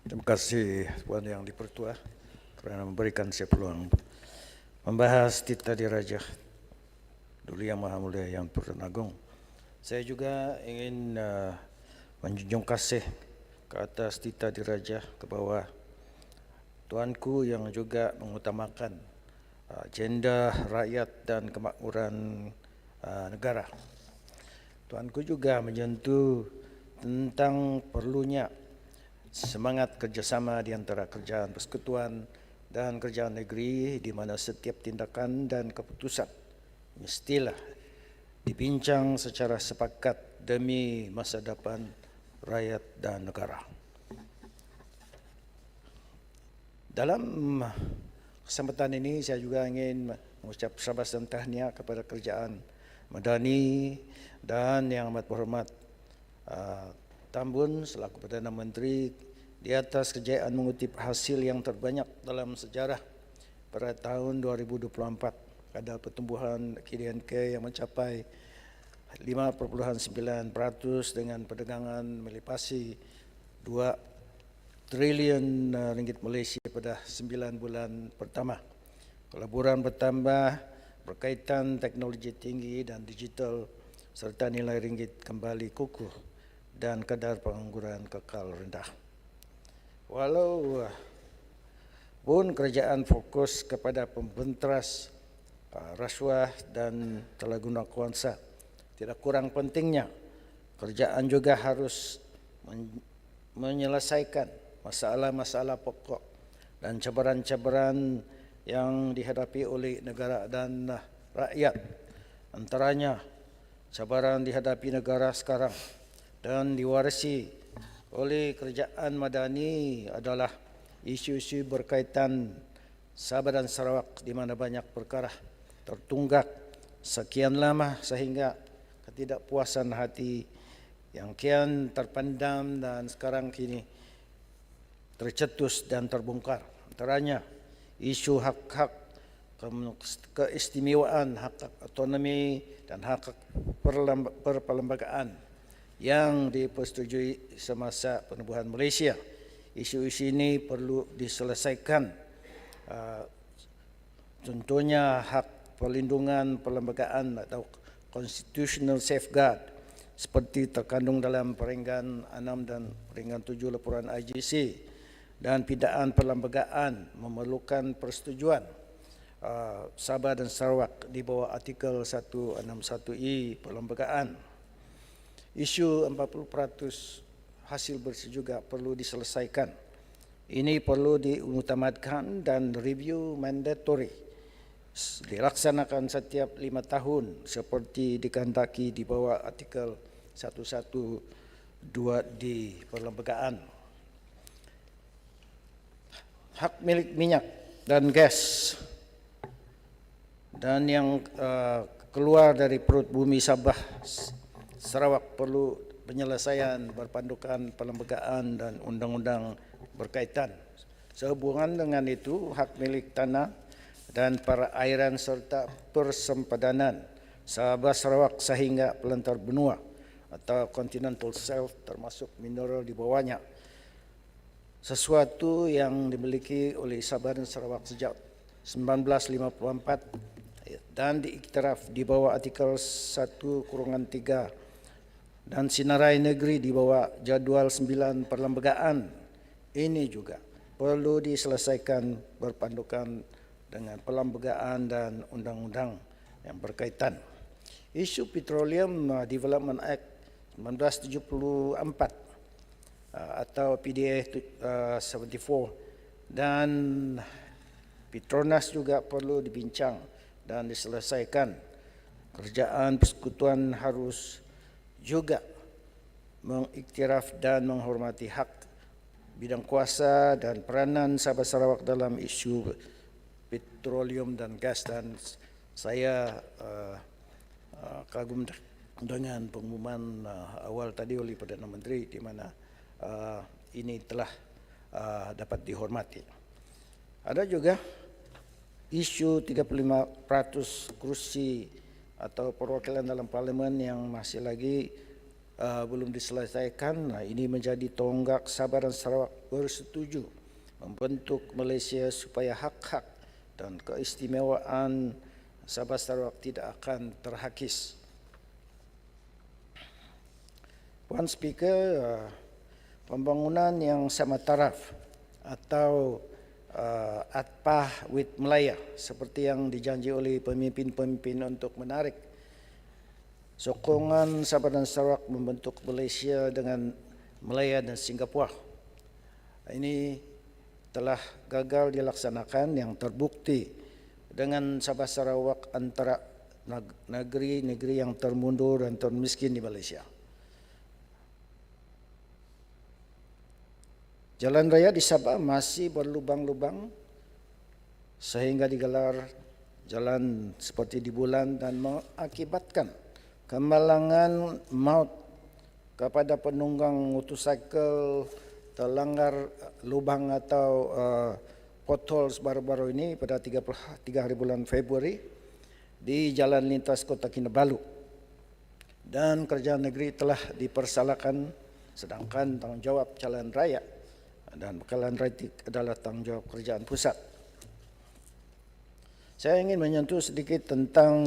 Terima kasih Puan Yang Dipertua kerana memberikan saya peluang membahas Tita Diraja Duli Yang Maha Mulia Yang Perdana Agung. Saya juga ingin menjunjung kasih ke atas Tita Diraja ke bawah tuanku yang juga mengutamakan agenda rakyat dan kemakmuran negara. Tuanku juga menyentuh tentang perlunya semangat kerjasama di antara kerajaan persekutuan dan kerajaan negeri, di mana setiap tindakan dan keputusan mestilah dibincang secara sepakat demi masa depan rakyat dan negara. Dalam kesempatan ini saya juga ingin mengucap syabas dan tahniah kepada kerajaan Madani dan Yang Amat Berhormat Tambun selaku Perdana Menteri di atas kejayaan mengutip hasil yang terbanyak dalam sejarah pada tahun 2024, kadar pertumbuhan KDNK yang mencapai 5.9% dengan perdagangan melipasi 2 triliun ringgit Malaysia pada 9 bulan pertama. Pelaburan bertambah berkaitan teknologi tinggi dan digital serta nilai ringgit kembali kukuh dan kadar pengangguran kekal rendah. Walau pun kerajaan fokus kepada pembenteras rasuah dan telah guna kuasa, tidak kurang pentingnya kerajaan juga harus menyelesaikan masalah-masalah pokok dan cabaran-cabaran yang dihadapi oleh negara dan rakyat. Antaranya cabaran dihadapi negara sekarang dan diwarisi oleh kerajaan Madani adalah isu-isu berkaitan Sabah dan Sarawak, di mana banyak perkara tertunggak sekian lama sehingga ketidakpuasan hati yang kian terpendam dan sekarang kini tercetus dan terbongkar. Antaranya isu hak-hak keistimewaan, hak otonomi dan hak perlembagaan yang dipersetujui semasa penubuhan Malaysia. Isu-isu ini perlu diselesaikan. Contohnya hak perlindungan perlembagaan atau constitutional safeguard seperti terkandung dalam peringgan 6 dan peringgan 7 laporan IGC, dan pindaan perlembagaan memerlukan persetujuan Sabah dan Sarawak di bawah artikel 161E perlembagaan. Isu 40% hasil bersih juga perlu diselesaikan. Ini perlu diutamakan dan review mandatory dilaksanakan setiap 5 tahun seperti dikehendaki di bawah artikel 112 di perlembagaan. Hak milik minyak dan gas dan yang keluar dari perut bumi Sabah Sarawak perlu penyelesaian berpandukan perlembagaan dan undang-undang berkaitan. Sehubungan dengan itu, hak milik tanah dan perairan serta persempadanan Sabah Sarawak sehingga pelantar benua atau continental shelf termasuk mineral di bawahnya, sesuatu yang dimiliki oleh Sabah dan Sarawak sejak 1954 dan diiktiraf di bawah artikel 1-3 dan sinarai negeri di bawah jadual 9 perlembagaan. Ini juga perlu diselesaikan berpandukan dengan perlembagaan dan undang-undang yang berkaitan. Isu Petroleum Development Act 1974 atau PDA 74 dan Petronas juga perlu dibincang dan diselesaikan. Kerajaan persekutuan harus juga mengiktiraf dan menghormati hak bidang kuasa dan peranan Sabah Sarawak dalam isu petroleum dan gas, dan saya kagum dengan pengumuman awal tadi oleh Perdana Menteri di mana ini telah dapat dihormati. Ada juga isu 35% kursi atau perwakilan dalam parlimen yang masih lagi belum diselesaikan. Nah, ini menjadi tonggak Sabah dan Sarawak bersetuju membentuk Malaysia supaya hak-hak dan keistimewaan Sabah Sarawak tidak akan terhakis. Puan Speaker, pembangunan yang sama taraf atau ATPAH with Melaya seperti yang dijanji oleh pemimpin-pemimpin untuk menarik sokongan Sabah dan Sarawak membentuk Malaysia dengan Melaya dan Singapura. Ini telah gagal dilaksanakan yang terbukti dengan Sabah Sarawak antara negeri-negeri yang termundur dan termiskin di Malaysia. Jalan raya di Sabah masih berlubang-lubang sehingga digelar jalan seperti di bulan dan mengakibatkan kemalangan maut kepada penunggang motosikal terlanggar lubang atau potholes baru-baru ini pada 3 hari bulan Februari di jalan lintas Kota Kinabalu. Dan kerajaan negeri telah dipersalahkan sedangkan tanggungjawab jalan raya dan bekalan rating adalah tanggungjawab kerajaan pusat. Saya ingin menyentuh sedikit tentang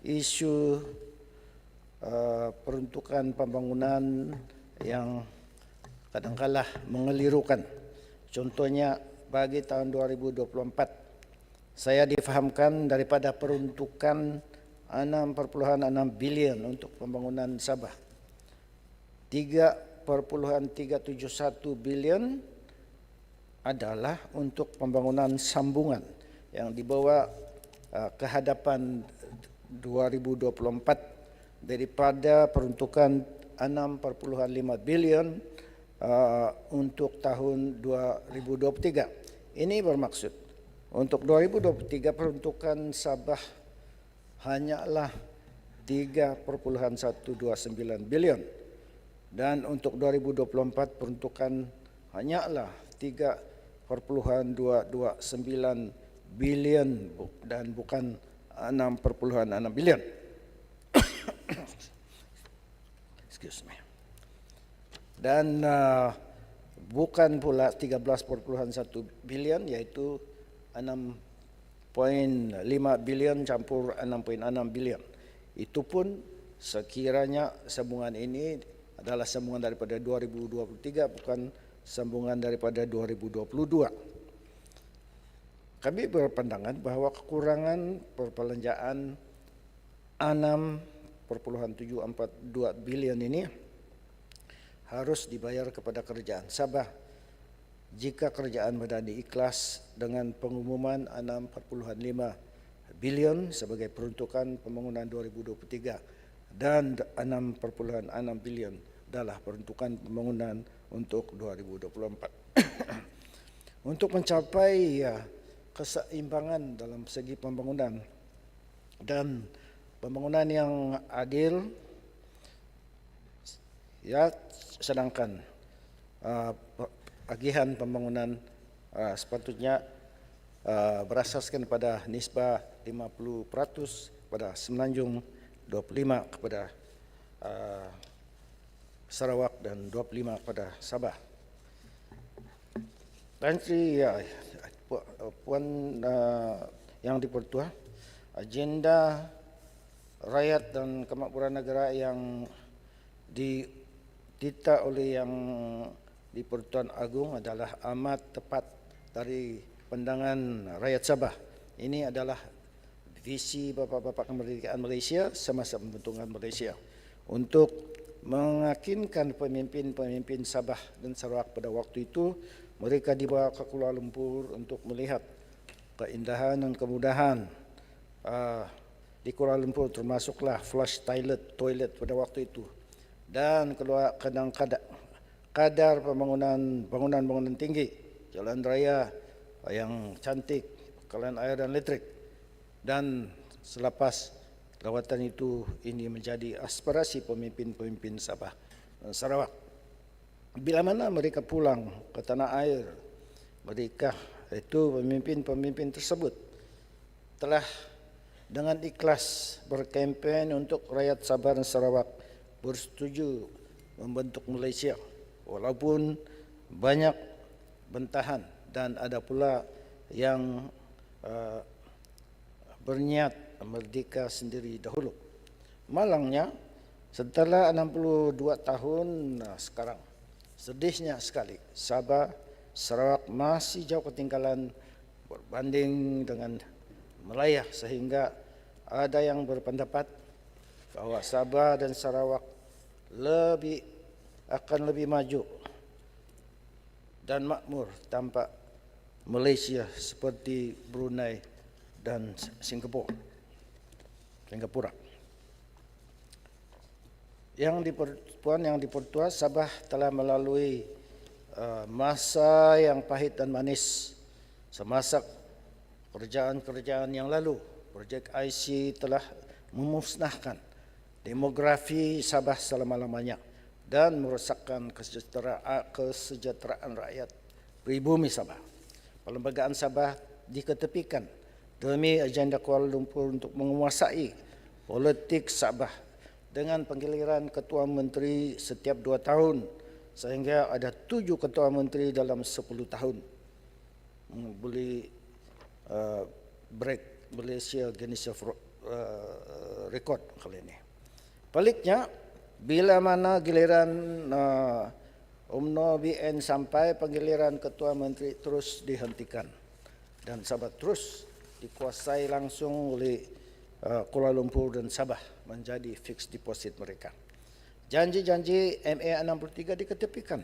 isu peruntukan pembangunan yang kadang-kala mengelirukan. Contohnya bagi tahun 2024, saya difahamkan daripada peruntukan 6,6 bilion untuk pembangunan Sabah. 3,371 bilion adalah untuk pembangunan sambungan yang dibawa ke hadapan 2024 daripada peruntukan 6,5 bilion untuk tahun 2023. Ini bermaksud untuk 2023 peruntukan Sabah hanyalah 3,129 bilion. Dan untuk 2024 peruntukan hanyalah 3,229 bilion dan bukan 6,6 bilion. Excuse me. Dan bukan pula 13,1 bilion yaitu 6,5 bilion campur 6,6 bilion. Itu pun sekiranya sambungan ini adalah sambungan daripada 2023 bukan sambungan daripada 2022. Kami berpandangan bahawa kekurangan perbelanjaan 6,742 bilion ini harus dibayar kepada kerajaan Sabah jika kerajaan Madani ikhlas dengan pengumuman 6,5 bilion sebagai peruntukan pembangunan 2023 dan 6,6 bilion adalah peruntukan pembangunan untuk 2024. Untuk mencapai keseimbangan dalam segi pembangunan dan pembangunan yang adil, sedangkan agihan pembangunan sepatutnya berasaskan pada nisbah 50% pada Semenanjung, 25% kepada Sarawak dan 25% kepada Sabah. Tan Sri Puan Yang di-Pertua, agenda rakyat dan kemakmuran negara yang ditita oleh Yang di-Pertuan Agong adalah amat tepat dari pandangan rakyat Sabah. Ini adalah visi Bapa-Bapa Kemerdekaan Malaysia semasa pembentukan Malaysia untuk meyakinkan pemimpin-pemimpin Sabah dan Sarawak pada waktu itu. Mereka dibawa ke Kuala Lumpur untuk melihat keindahan dan kemudahan di Kuala Lumpur, termasuklah flush toilet pada waktu itu, dan kadar bangunan tinggi, jalan raya yang cantik, bekalan air dan listrik. Dan selepas lawatan itu, ini menjadi aspirasi pemimpin-pemimpin Sabah dan Sarawak. Bila mana mereka pulang ke tanah air, mereka itu pemimpin-pemimpin tersebut telah dengan ikhlas berkempen untuk rakyat Sabah dan Sarawak bersetuju membentuk Malaysia, walaupun banyak bentahan dan ada pula yang berniat merdeka sendiri dahulu. Malangnya, setelah 62 tahun sekarang, sedihnya sekali, Sabah, Sarawak masih jauh ketinggalan berbanding dengan Melaya, sehingga ada yang berpendapat bahwa Sabah dan Sarawak akan lebih maju dan makmur tanpa Malaysia seperti Brunei dan Singapura. Yang dipertua, Sabah telah melalui masa yang pahit dan manis semasa kerajaan-kerajaan yang lalu. Projek IC telah memusnahkan demografi Sabah selama-lamanya dan merosakkan kesejahteraan rakyat pribumi Sabah. Perlembagaan Sabah diketepikan demi agenda Kuala Lumpur untuk menguasai politik Sabah dengan penggiliran ketua menteri setiap 2 tahun, sehingga ada 7 ketua menteri dalam 10 tahun. Boleh break Malaysia Guinness Record kali ini. Baliknya, bila mana giliran UMNO BN sampai, penggiliran ketua menteri terus dihentikan dan Sabah terus dikuasai langsung oleh Kuala Lumpur dan Sabah menjadi fixed deposit mereka. Janji-janji MA63 diketepikan.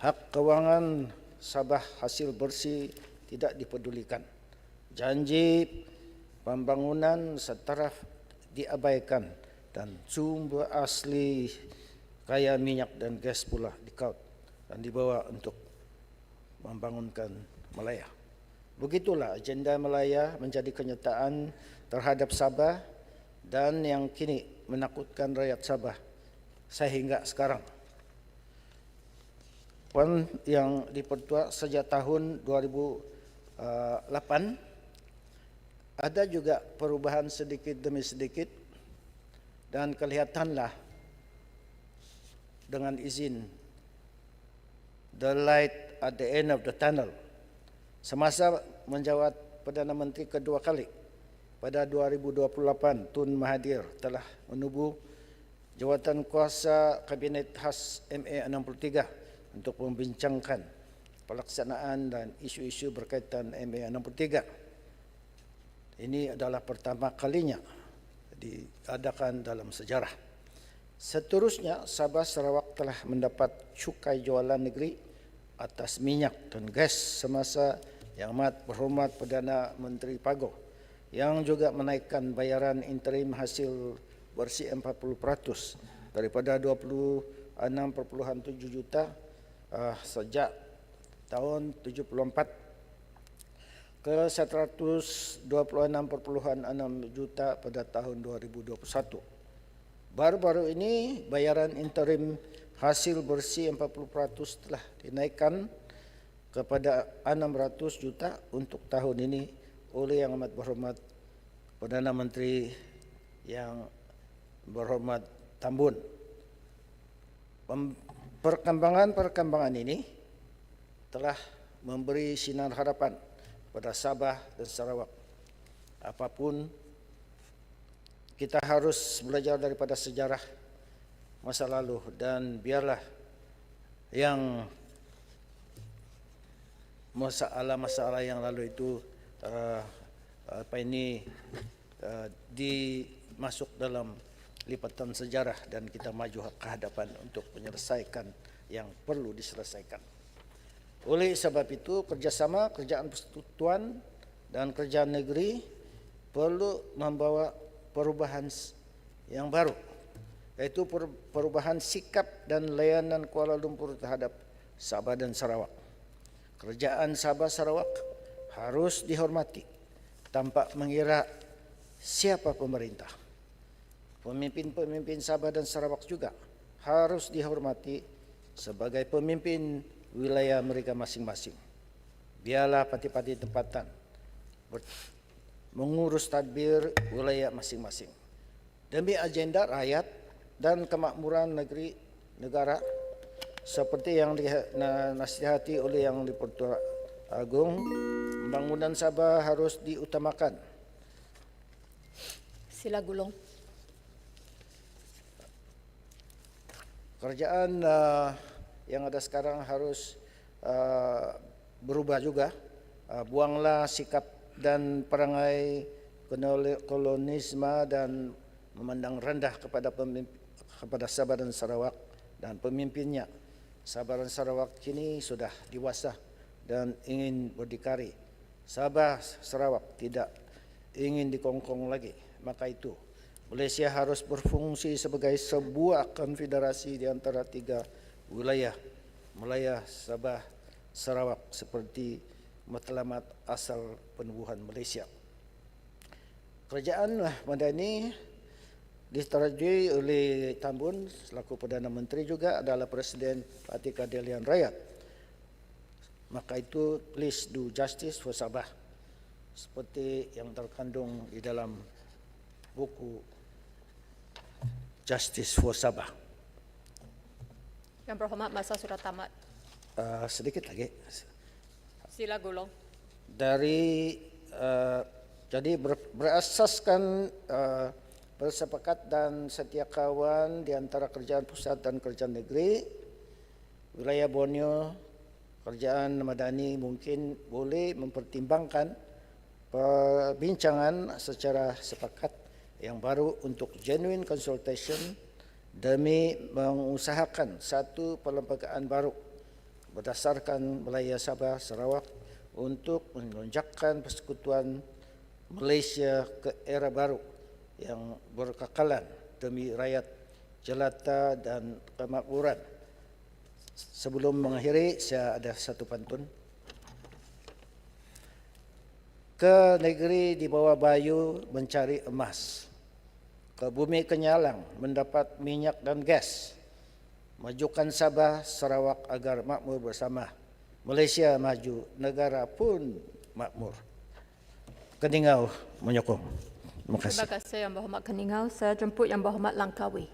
Hak kewangan Sabah hasil bersih tidak dipedulikan. Janji pembangunan setaraf diabaikan dan sumber asli kaya minyak dan gas pula dikaut dan dibawa untuk membangunkan Melaya. Begitulah agenda Melaya menjadi kenyataan terhadap Sabah dan yang kini menakutkan rakyat Sabah sehingga sekarang. Puan yang dipertua sejak tahun 2008, ada juga perubahan sedikit demi sedikit dan kelihatanlah dengan izin the light at the end of the tunnel. Semasa menjawat Perdana Menteri kedua kali pada 2028, Tun Mahathir telah menubuh jawatan kuasa Kabinet khas MA63 untuk membincangkan pelaksanaan dan isu-isu berkaitan MA63. Ini adalah pertama kalinya diadakan dalam sejarah. Seterusnya, Sabah Sarawak telah mendapat cukai jualan negeri atas minyak dan gas semasa Yang Amat Berhormat Perdana Menteri Pagoh, yang juga menaikkan bayaran interim hasil bersih 40% daripada 26.7 juta sejak tahun 74 ke 126.6 juta pada tahun 2021. Baru-baru ini bayaran interim hasil bersih 40% telah dinaikkan kepada 600 juta untuk tahun ini oleh Yang Amat Berhormat Perdana Menteri Yang Berhormat Tambun. Perkembangan ini telah memberi sinar harapan pada Sabah dan Sarawak. Apapun, kita harus belajar daripada sejarah masa lalu dan biarlah yang masalah-masalah yang lalu itu dimasuk dalam lipatan sejarah dan kita maju ke hadapan untuk menyelesaikan yang perlu diselesaikan. Oleh sebab itu, kerjasama kerajaan persekutuan dan kerajaan negeri perlu membawa perubahan yang baru, yaitu perubahan sikap dan layanan Kuala Lumpur terhadap Sabah dan Sarawak. Kerajaan Sabah Sarawak harus dihormati tanpa mengira siapa pemerintah. Pemimpin-pemimpin Sabah dan Sarawak juga harus dihormati sebagai pemimpin wilayah mereka masing-masing. Biarlah parti-parti tempatan mengurus tadbir wilayah masing-masing demi agenda rakyat dan kemakmuran negara seperti yang dinasihati oleh Yang di-Pertuan Agong, pembangunan Sabah harus diutamakan. Sila Gulong. Kerajaan yang ada sekarang harus berubah juga. Buanglah sikap dan perangai kolonisme dan memandang rendah kepada Sabah dan Sarawak dan pemimpinnya. Sabah dan Sarawak kini sudah dewasa dan ingin berdikari. Sabah Sarawak tidak ingin dikongkong lagi. Maka itu Malaysia harus berfungsi sebagai sebuah konfederasi di antara 3 wilayah Melaya, Sabah, Sarawak seperti matlamat asal penubuhan Malaysia. Kerajaan Madani disetujui oleh Tan Bun selaku Perdana Menteri juga adalah Presiden Parti Keadilan Rakyat. Maka itu please do justice for Sabah seperti yang terkandung di dalam buku Justice for Sabah. Yang berhormat, masa sudah tamat. Sedikit lagi. Sila Gulong. Jadi berasaskan bersepakat dan setia kawan di antara kerajaan pusat dan kerajaan negeri, wilayah Borneo, kerajaan Madani mungkin boleh mempertimbangkan perbincangan secara sepakat yang baru untuk genuine consultation demi mengusahakan satu perlembagaan baru berdasarkan Melaya Sabah Sarawak untuk melonjakkan persekutuan Malaysia ke era baru yang berkekalan demi rakyat jelata dan kemakmuran. Sebelum mengakhiri, saya ada satu pantun. Ke negeri di bawah bayu mencari emas, ke bumi kenyalang mendapat minyak dan gas. Majukan Sabah Sarawak agar makmur bersama. Malaysia maju, negara pun makmur. Keningau menyokong. Terima kasih. Terima kasih Yang Berhormat Keningau. Saya jemput Yang Berhormat Langkawi.